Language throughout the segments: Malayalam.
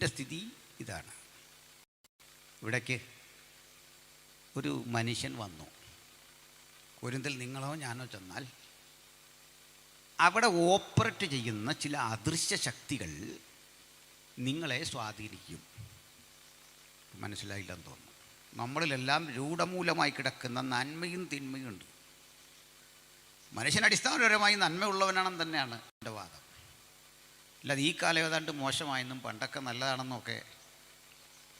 ഇതിൻ്റെ സ്ഥിതി ഇതാണ്. ഇവിടേക്ക് ഒരു മനുഷ്യൻ വന്നു. കൊരിന്തിൽ നിങ്ങളോ ഞാനോ ചെന്നാൽ അവിടെ ഓപ്പറേറ്റ് ചെയ്യുന്ന ചില അദൃശ്യ ശക്തികൾ നിങ്ങളെ സ്വാധീനിക്കും. മനസ്സിലായില്ലെന്ന് തോന്നുന്നു. നമ്മളിലെല്ലാം രൂഢമൂലമായി കിടക്കുന്ന നന്മയും തിന്മയും ഉണ്ട്. മനുഷ്യൻ അടിസ്ഥാനപരമായി നന്മയുള്ളവനാണെന്ന് തന്നെയാണ് എൻ്റെ വാദം. അല്ലാതെ ഈ കാലം ഏതാണ്ട് മോശമായെന്നും പണ്ടൊക്കെ നല്ലതാണെന്നൊക്കെ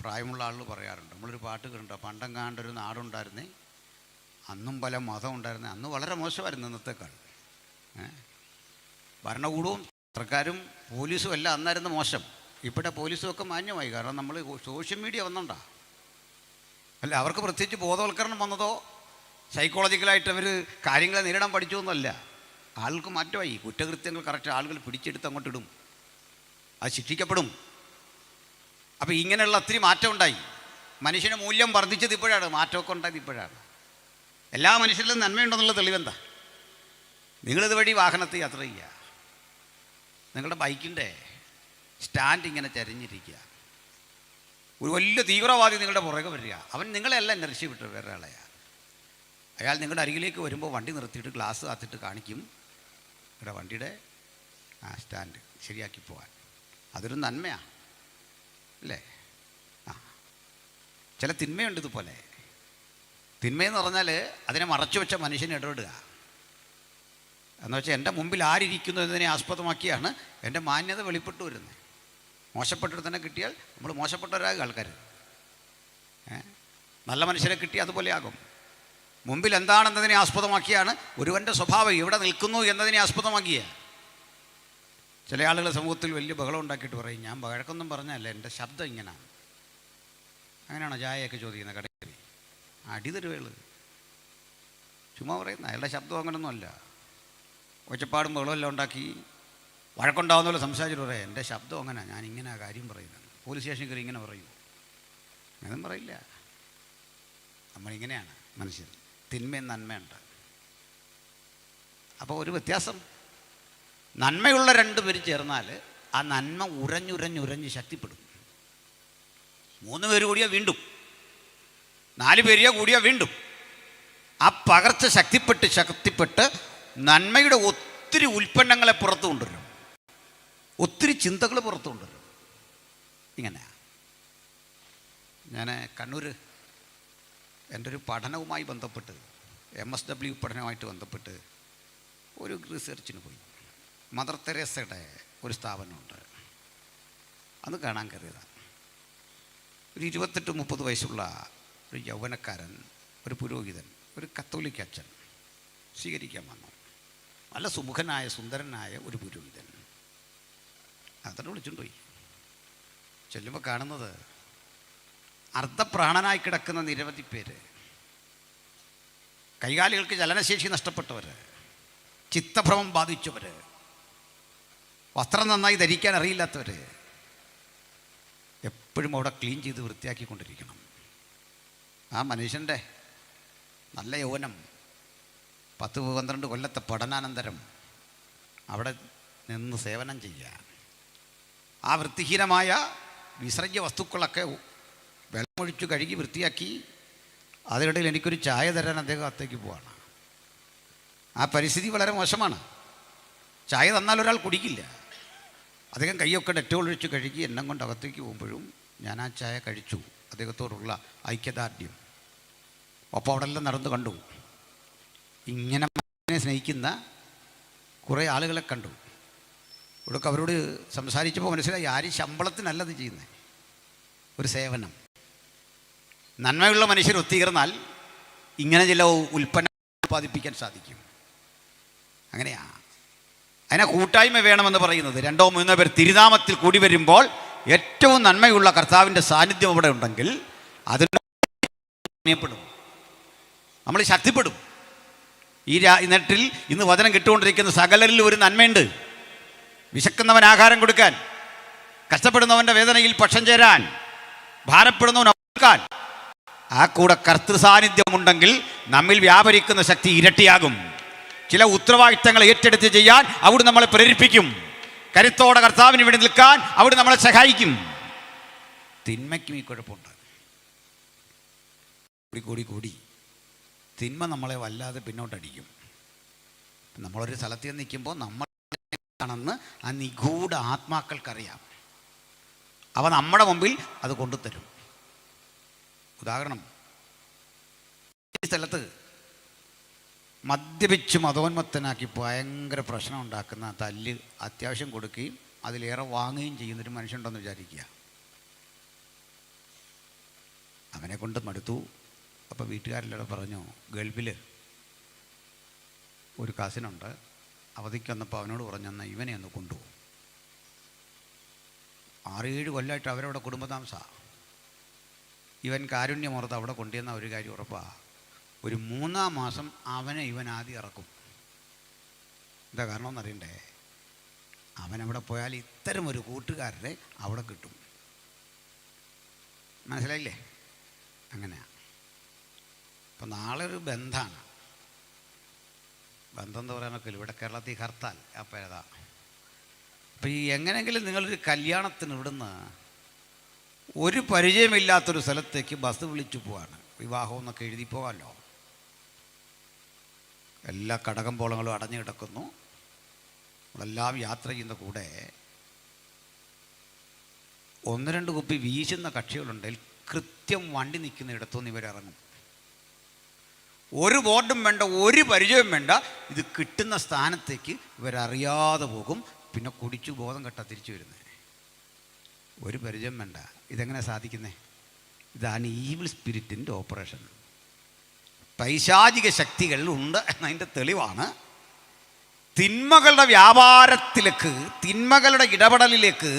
പ്രായമുള്ള ആളുകൾ പറയാറുണ്ട്. നമ്മളൊരു പാട്ട് കേട്ടോ, പണ്ടെങ്ങാണ്ടൊരു നാടുണ്ടായിരുന്നേ, അന്നും പല മതം ഉണ്ടായിരുന്നേ, അന്ന് വളരെ മോശമായിരുന്നു ഇന്നത്തേക്കാൾ. ഭരണകൂടവും സർക്കാരും പോലീസും എല്ലാം അന്നായിരുന്നു മോശം. ഇപ്പോഴത്തെ പോലീസും ഒക്കെ മാന്യമായി. കാരണം നമ്മൾ സോഷ്യൽ മീഡിയ വന്നോണ്ടാ. അല്ല, അവർക്ക് പ്രത്യേകിച്ച് ബോധവൽക്കരണം വന്നതോ സൈക്കോളജിക്കലായിട്ട് അവർ കാര്യങ്ങളെ നേരിടാൻ പഠിച്ചു എന്നല്ല. ആൾക്ക് മാറ്റമായി. കുറ്റകൃത്യങ്ങൾ കറക്റ്റ് ആളുകൾ പിടിച്ചെടുത്ത് അങ്ങോട്ടിടും, അത് ശിക്ഷിക്കപ്പെടും. അപ്പോൾ ഇങ്ങനെയുള്ള ഒത്തിരി മാറ്റം ഉണ്ടായി. മനുഷ്യന് മൂല്യം വർദ്ധിച്ചത് ഇപ്പോഴാണ്, മാറ്റമൊക്കെ ഉണ്ടായത് ഇപ്പോഴാണ്. എല്ലാ മനുഷ്യരിലും നന്മയുണ്ടെന്നുള്ള തെളിവെന്താ? നിങ്ങളിതുവഴി വാഹനത്തിൽ യാത്ര ചെയ്യുക, നിങ്ങളുടെ ബൈക്കിൻ്റെ സ്റ്റാൻഡ് ഇങ്ങനെ ചരിഞ്ഞിരിക്കുക, ഒരു വലിയ തീവ്രവാദി നിങ്ങളുടെ പുറകെ വരിക. അവൻ നിങ്ങളെല്ലാം രക്ഷപ്പെട്ടു വേറെ ആളെയാണ്. അയാൾ നിങ്ങളുടെ അരികിലേക്ക് വരുമ്പോൾ വണ്ടി നിർത്തിയിട്ട് ഗ്ലാസ് കാത്തിട്ട് കാണിക്കും നിങ്ങളുടെ വണ്ടിയുടെ സ്റ്റാൻഡ് ശരിയാക്കി പോകാൻ. അതൊരു നന്മയാണ് അല്ലേ? ചില തിന്മയുണ്ട് ഇതുപോലെ. തിന്മയെന്ന് പറഞ്ഞാൽ അതിനെ മറച്ചു വെച്ച മനുഷ്യനെ ഇടപെടുക എന്ന് വെച്ചാൽ എൻ്റെ മുമ്പിൽ ആരിയ്ക്കുന്നു എന്നതിനെ ആസ്പദമാക്കിയാണ് എൻ്റെ മാന്യത വെളിപ്പെട്ടു വരുന്നത്. മോശപ്പെട്ടിട്ട് തന്നെ കിട്ടിയാൽ നമ്മൾ മോശപ്പെട്ടവരാകും ആൾക്കാർ. നല്ല മനുഷ്യരെ കിട്ടി അതുപോലെ ആകും. മുമ്പിൽ എന്താണെന്നതിനെ ആസ്പദമാക്കിയാണ് ഒരുവൻ്റെ സ്വഭാവം എവിടെ നിൽക്കുന്നു എന്നതിനെ ആസ്പദമാക്കിയ. ചില ആളുകൾ സമൂഹത്തിൽ വലിയ ബഹളം ഉണ്ടാക്കിയിട്ട് പറയും, ഞാൻ വഴക്കൊന്നും പറഞ്ഞല്ല, എൻ്റെ ശബ്ദം ഇങ്ങനെയാണ്. അങ്ങനെയാണോ ചായയൊക്കെ ചോദിക്കുന്നത് കടയിൽ? അടിതരുവേള് ചുമ്മാ പറയുന്ന. അയാളുടെ ശബ്ദം അങ്ങനെയൊന്നുമല്ല. ഒച്ചപ്പാടും ബഹളമെല്ലാം ഉണ്ടാക്കി വഴക്കുണ്ടാവുന്ന പോലെ സംസാരിച്ചിട്ട് പറയാം, എൻ്റെ ശബ്ദം അങ്ങനെ, ഞാൻ ഇങ്ങനെ കാര്യം പറയുന്നത്. പോലീസ് സ്റ്റേഷനിൽ കയറി ഇങ്ങനെ പറയൂ? അങ്ങനെയൊന്നും പറയില്ല. നമ്മളിങ്ങനെയാണ് മനുഷ്യർ. തിന്മയും നന്മയുണ്ട്. അപ്പോൾ ഒരു വ്യത്യാസം, നന്മയുള്ള രണ്ടുപേർ ചേർന്നാൽ ആ നന്മ ഉറഞ്ഞുറഞ്ഞുറഞ്ഞ് ശക്തിപ്പെടും. 3 പേര് കൂടിയാൽ വീണ്ടും, 4 പേര് കൂടിയാൽ വീണ്ടും. ആ പകർച്ച ശക്തിപ്പെട്ട് നന്മയുടെ ഒത്തിരി ഉൽപ്പന്നങ്ങളെ പുറത്തു കൊണ്ടുവരും, ഒത്തിരി ചിന്തകൾ പുറത്തു കൊണ്ടുവരും. ഇങ്ങനെയാണ്. ഞാൻ കണ്ണൂർ എൻ്റെ ഒരു പഠനവുമായി ബന്ധപ്പെട്ട്, MSW പഠനവുമായിട്ട് ബന്ധപ്പെട്ട് ഒരു റിസർച്ചിന് പോയി. മദർ തെരേസയുടെ ഒരു സ്ഥാപനമുണ്ട്, അത് കാണാൻ കയറിയതാണ്. ഒരു 28-30 വയസ്സുള്ള ഒരു യൗവനക്കാരൻ, ഒരു പുരോഹിതൻ, ഒരു കത്തോലിക്ക അച്ഛൻ സ്വീകരിക്കാൻ വന്നു. നല്ല സുമുഖനായ സുന്ദരനായ ഒരു പുരോഹിതൻ. അതിനെ വിളിച്ചുകൊണ്ടുപോയി. ചെല്ലുമ്പോൾ കാണുന്നത് അർദ്ധപ്രാണനായി കിടക്കുന്ന നിരവധി പേര്, കൈകാലുകൾക്ക് ചലനശേഷി നഷ്ടപ്പെട്ടവർ, ചിത്തഭ്രമം ബാധിച്ചവർ, വസ്ത്രം നന്നായി ധരിക്കാൻ അറിയില്ലാത്തവർ. എപ്പോഴും അവിടെ ക്ലീൻ ചെയ്ത് വൃത്തിയാക്കിക്കൊണ്ടിരിക്കണം. ആ മനുഷ്യൻ്റെ നല്ല യൗവനം, 10-12 കൊല്ലത്തെ പഠനാനന്തരം അവിടെ നിന്ന് സേവനം ചെയ്യുക. ആ വൃത്തിഹീനമായ വിസർജ്യ വസ്തുക്കളൊക്കെ വെള്ളമൊഴിച്ച് കഴുകി വൃത്തിയാക്കി. അതിനിടയിൽ എനിക്കൊരു ചായ തരാൻ അദ്ദേഹം അകത്തേക്ക് പോവാണ്. ആ പരിസ്ഥിതി വളരെ മോശമാണ്. ചായ തന്നാൽ ഒരാൾ കുടിക്കില്ല. അദ്ദേഹം കൈയൊക്കെ ഡെറ്റോൾ ഒഴിച്ച് കഴുകി എണ്ണം കൊണ്ട് അകത്തേക്ക് പോകുമ്പോഴും ഞാൻ ആ ചായ കഴിച്ചു. അദ്ദേഹത്തോടുള്ള ഐക്യദാർഢ്യം. ഒപ്പം അവിടെ എല്ലാം നടന്നു കണ്ടു. ഇങ്ങനെ സ്നേഹിക്കുന്ന കുറേ ആളുകളെ കണ്ടു. ഇവിടെയൊക്കെ അവരോട് സംസാരിച്ചപ്പോൾ മനസ്സിലായി, ആരും ശമ്പളത്തിനല്ലത് ചെയ്യുന്നത്, ഒരു സേവനം. നന്മയുള്ള മനുഷ്യർ ഒത്തുചേർന്നാൽ ഇങ്ങനെ ചില ഉൽപ്പന്നം ഉൽപ്പാദിപ്പിക്കാൻ സാധിക്കും. അങ്ങനെയാണ്. അതിനെ കൂട്ടായ്മ വേണമെന്ന് പറയുന്നത്. 2-3 പേർ തിരുനാമത്തിൽ കൂടി വരുമ്പോൾ ഏറ്റവും നന്മയുള്ള കർത്താവിൻ്റെ സാന്നിധ്യം അവിടെ ഉണ്ടെങ്കിൽ അതിൽപ്പെടും, നമ്മൾ ശക്തിപ്പെടും. ഈ നെട്ടിൽ ഇന്ന് വചനം കിട്ടുകൊണ്ടിരിക്കുന്ന സകലരിൽ ഒരു നന്മയുണ്ട്. വിശക്കുന്നവൻ ആഹാരം കൊടുക്കാൻ, കഷ്ടപ്പെടുന്നവൻ്റെ വേദനയിൽ പക്ഷം ചേരാൻ, ഭാരപ്പെടുന്നവൻ ഓർക്കാൻ. ആ കൂടെ കർത്തൃ സാന്നിധ്യമുണ്ടെങ്കിൽ നമ്മിൽ വ്യാപരിക്കുന്ന ശക്തി ഇരട്ടിയാകും. ചില ഉത്തരവാദിത്തങ്ങൾ ഏറ്റെടുത്ത് ചെയ്യാൻ അവിടെ നമ്മളെ പ്രേരിപ്പിക്കും. കരുത്തോടെ കർത്താവിന് വേണ്ടി നിൽക്കാൻ അവിടെ നമ്മളെ സഹായിക്കും. തിന്മയ്ക്കും ഈ കുഴപ്പമുണ്ട്. കൂടി തിന്മ നമ്മളെ വല്ലാതെ പിന്നോട്ടടിക്കും. നമ്മളൊരു സ്ഥലത്ത് നിൽക്കുമ്പോൾ നമ്മളാണെന്ന് ആ നിഗൂഢ ആത്മാക്കൾക്കറിയാം. അവ നമ്മുടെ മുമ്പിൽ അത് കൊണ്ടുതരും. ഉദാഹരണം, ഈ സ്ഥലത്ത് മദ്യപിച്ച് മതോന്മത്തനാക്കി ഭയങ്കര പ്രശ്നം ഉണ്ടാക്കുന്ന തല്ല് അത്യാവശ്യം കൊടുക്കുകയും അതിലേറെ വാങ്ങുകയും ചെയ്യുന്നൊരു മനുഷ്യനുണ്ടെന്ന് വിചാരിക്കുക. അവനെ കൊണ്ട് മടുത്തു. അപ്പോൾ വീട്ടുകാരെല്ലാം പറഞ്ഞു, ഗൾഫിൽ ഒരു കസിനുണ്ട്, അവധിക്ക് വന്നപ്പോൾ അവനോട് പറഞ്ഞു, എന്നാൽ ഇവനെ ഒന്ന് കൊണ്ടുപോകും. 6-7 കൊല്ലമായിട്ട് അവരവിടെ കുടുംബതാമസമാണ്. ഇവൻ കാരുണ്യമോർത്ത് അവിടെ കൊണ്ടുവന്ന ഒരു കാര്യം ഉറപ്പാണ്, ഒരു 3-ാം മാസം അവനെ ഇവൻ ആദ്യം ഇറക്കും. എന്താ കാരണമെന്ന് അറിയണ്ടേ? അവനവിടെ പോയാൽ ഇത്തരം ഒരു കൂട്ടുകാരനെ അവിടെ കിട്ടും. മനസ്സിലായില്ലേ? അങ്ങനെയാണ്. അപ്പം നാളെ ഒരു ബന്ധമാണ്. ബന്ധം എന്ന് പറയാനൊക്കെ ഇവിടെ കേരളത്തിൽ ഹർത്താൽ അപ്പം ഏതാ. അപ്പം ഈ എങ്ങനെയെങ്കിലും നിങ്ങളൊരു കല്യാണത്തിന് ഇവിടുന്ന് ഒരു പരിചയമില്ലാത്തൊരു സ്ഥലത്തേക്ക് ബസ് വിളിച്ചു പോവാണ്. വിവാഹം എന്നൊക്കെ എഴുതി പോകാമല്ലോ. എല്ലാ കടകമ്പോളങ്ങളും അടഞ്ഞു കിടക്കുന്നു. നമ്മളെല്ലാം യാത്ര ചെയ്യുന്ന കൂടെ 1-2 കുപ്പി വീശുന്ന കക്ഷികളുണ്ടെങ്കിൽ കൃത്യം വണ്ടി നിൽക്കുന്ന ഇടത്തുനിന്ന് ഇവരിറങ്ങും. ഒരു ബോർഡും വേണ്ട, ഒരു പരിചയവും വേണ്ട. ഇത് കിട്ടുന്ന സ്ഥാനത്തേക്ക് ഇവരറിയാതെ പോകും. പിന്നെ കുടിച്ചു ബോധം കെട്ടാ തിരിച്ചു വരുന്നത്. ഒരു പരിചയം വേണ്ട. ഇതെങ്ങനെ സാധിക്കുന്നേ? ഇതാണ് ഈവിൾ സ്പിരിറ്റിൻ്റെ ഓപ്പറേഷൻ. പൈശാചിക ശക്തികൾ ഉണ്ട് എന്നതിൻ്റെ തെളിവാണ് തിന്മകളുടെ വ്യാപാരത്തിലേക്ക്, തിന്മകളുടെ ഇടപെടലിലേക്ക്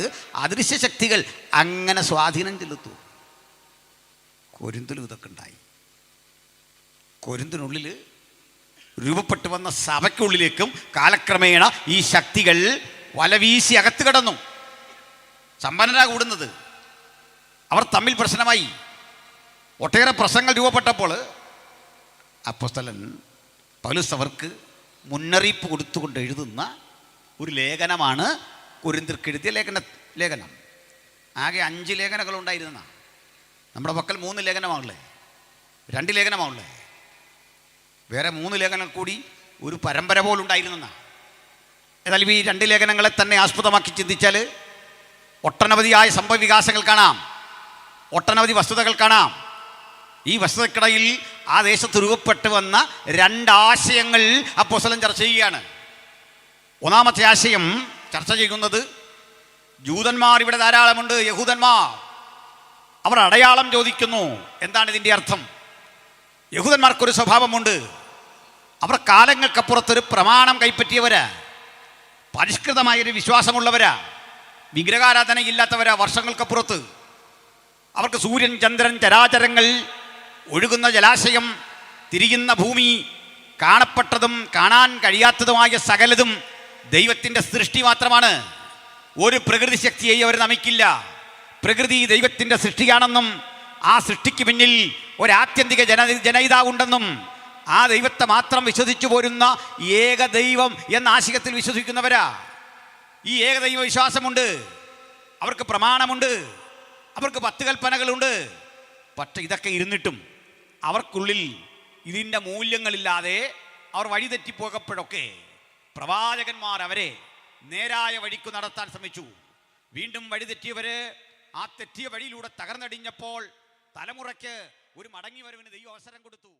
അദൃശ്യ ശക്തികൾ അങ്ങനെ സ്വാധീനം ചെലുത്തും. കൊരിന്തിലും ഇതൊക്കെ ഉണ്ടായി. കൊരിന്തിനുള്ളിൽ രൂപപ്പെട്ടു വന്ന സഭയ്ക്കുള്ളിലേക്കും കാലക്രമേണ ഈ ശക്തികൾ വലവീശി അകത്ത് കിടന്നു. സമ്പന്നരാ കൂടുന്നത്. അവർ തമ്മിൽ പ്രശ്നമായി. ഒട്ടേറെ പ്രശ്നങ്ങൾ രൂപപ്പെട്ടപ്പോൾ അപ്പോസ്തലൻ പൗലോസ് അവർക്ക് മുന്നറിയിപ്പ് കൊടുത്തുകൊണ്ട് എഴുതുന്ന ഒരു ലേഖനമാണ് കൊരിന്ത്യർക്ക് എഴുതിയ ലേഖനം. ആകെ 5 ലേഖനങ്ങളുണ്ടായിരുന്ന നമ്മുടെ പക്കൽ 3 ലേഖനമാണുള്ളത്, 2 ലേഖനമാണുള്ളത്. വേറെ 3 ലേഖനം കൂടി ഒരു പരമ്പര പോലുണ്ടായിരുന്ന. ഏതായാലും ഈ 2 ലേഖനങ്ങളെ തന്നെ ആസ്പദമാക്കി ചിന്തിച്ചാൽ ഒട്ടനവധിയായ സംഭവവികാസങ്ങൾ കാണാം, ഒട്ടനവധി വസ്തുതകൾ കാണാം. ഈ വസ്തുതക്കിടയിൽ ആ ദേശത്ത് രൂപപ്പെട്ട് വന്ന 2 ആശയങ്ങൾ അപ്പോസ്തലൻ ചർച്ച ചെയ്യുകയാണ്. ഒന്നാമത്തെ ആശയം ചർച്ച ചെയ്യുന്നത്, ജൂതന്മാർ ഇവിടെ ധാരാളമുണ്ട്, യഹൂദന്മാർ. അവർ അടയാളം ചോദിക്കുന്നു. എന്താണ് ഇതിൻ്റെ അർത്ഥം? യഹൂദന്മാർക്കൊരു സ്വഭാവമുണ്ട്. അവർ കാലങ്ങൾക്കപ്പുറത്തൊരു പ്രമാണം കൈപ്പറ്റിയവരാ, പരിഷ്കൃതമായൊരു വിശ്വാസമുള്ളവരാ, വിഗ്രഹാരാധനയില്ലാത്തവരാ. വർഷങ്ങൾക്കപ്പുറത്ത് അവർക്ക് സൂര്യൻ, ചന്ദ്രൻ, ചരാചരങ്ങൾ, ഒഴുകുന്ന ജലാശയം, തിരിയുന്ന ഭൂമി, കാണപ്പെട്ടതും കാണാൻ കഴിയാത്തതുമായ സകലതും ദൈവത്തിൻ്റെ സൃഷ്ടി മാത്രമാണ്. ഒരു പ്രകൃതി ശക്തിയെയും അവർ നമിക്കില്ല. പ്രകൃതി ദൈവത്തിൻ്റെ സൃഷ്ടിയാണെന്നും ആ സൃഷ്ടിക്ക് പിന്നിൽ ഒരാത്യന്തിക ജനയിതാവുണ്ടെന്നും ആ ദൈവത്തെ മാത്രം വിശ്വസിച്ചു പോരുന്ന ഏകദൈവം എന്ന ആശയത്തിൽ വിശ്വസിക്കുന്നവരാ. ഈ ഏകദൈവ വിശ്വാസമുണ്ട്. അവർക്ക് പ്രമാണമുണ്ട്, അവർക്ക് 10 കൽപ്പനകളുണ്ട്. പക്ഷെ ഇതൊക്കെ ഇരുന്നിട്ടും അവർക്കുള്ളിൽ ഇതിൻ്റെ മൂല്യങ്ങളില്ലാതെ അവർ വഴിതെറ്റിപ്പോകപ്പോഴൊക്കെ പ്രവാചകന്മാർ അവരെ നേരായ വഴിക്ക് നടത്താൻ ശ്രമിച്ചു. വീണ്ടും വഴിതെറ്റിയവര് ആ തെറ്റിയ വഴിയിലൂടെ തകർന്നടിഞ്ഞപ്പോൾ തലമുറയ്ക്ക് ഒരു മടങ്ങി വരവിന് ദൈവം അവസരം കൊടുത്തു.